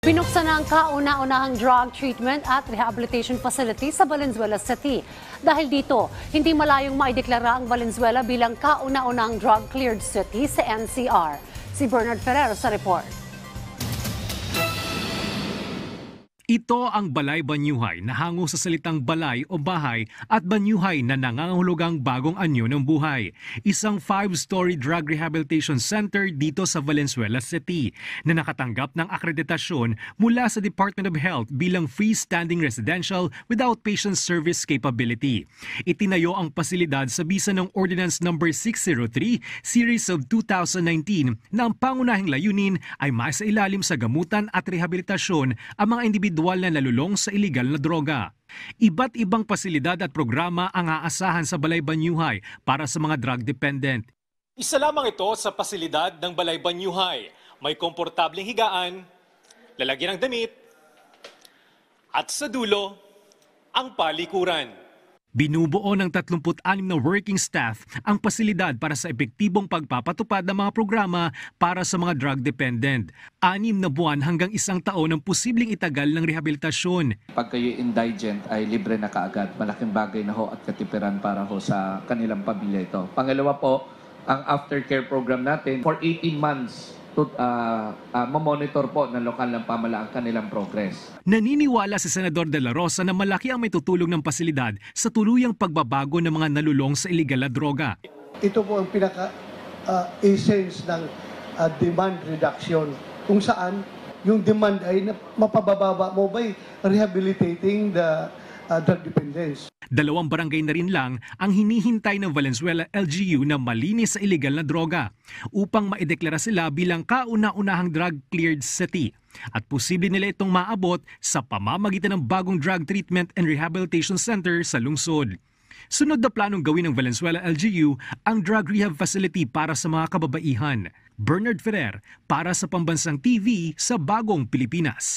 Binuksan na ang kauna-unahang drug treatment at rehabilitation facility sa Valenzuela City. Dahil dito, hindi malayong maideklara ang Valenzuela bilang kauna-unahang drug-cleared city sa NCR. Si Bernard Ferrer sa report. Ito ang Balay Banyuhay na hango sa salitang balay o bahay at banyuhay na nangangahulugang bagong anyo ng buhay. Isang 5-story drug rehabilitation center dito sa Valenzuela City na nakatanggap ng akreditasyon mula sa Department of Health bilang freestanding residential with outpatient service capability. Itinayo ang pasilidad sa bisa ng Ordinance No. 603 Series of 2019 na ang pangunahing layunin ay maisailalim sa gamutan at rehabilitasyon ang mga individual na nalulong sa iligal na droga. Iba't ibang pasilidad at programa ang aasahan sa Balay Banyuhay para sa mga drug dependent. Isa lamang ito sa pasilidad ng Balay Banyuhay. May komportableng higaan, lalagyan ng damit, at sa dulo, ang palikuran. Binubuo ng 36 na working staff ang pasilidad para sa epektibong pagpapatupad ng mga programa para sa mga drug dependent. 6 na buwan hanggang 1 taon ang posibleng itagal ng rehabilitasyon. Pag kayo indigent ay libre na kaagad. Malaking bagay na ho at katipiran para ho sa kanilang pamilya ito. Pangalawa po, ang aftercare program natin for 18 months mamonitor po ng lokal ng pamahalaan kanilang progress. Naniniwala si Senador De La Rosa na malaki ang may tutulong ng pasilidad sa tuluyang pagbabago ng mga nalulong sa iligal na droga. Ito po ang pinaka-essence ng demand reduction kung saan yung demand ay mapababa mo by rehabilitating the drug dependence. 2 barangay na rin lang ang hinihintay ng Valenzuela LGU na malinis sa iligal na droga upang maideklara sila bilang kauna-unahang drug-cleared city. At posible nila itong maabot sa pamamagitan ng bagong drug treatment and rehabilitation center sa lungsod. Sunod na planong gawin ng Valenzuela LGU ang drug rehab facility para sa mga kababaihan. Bernard Ferrer para sa Pambansang TV sa Bagong Pilipinas.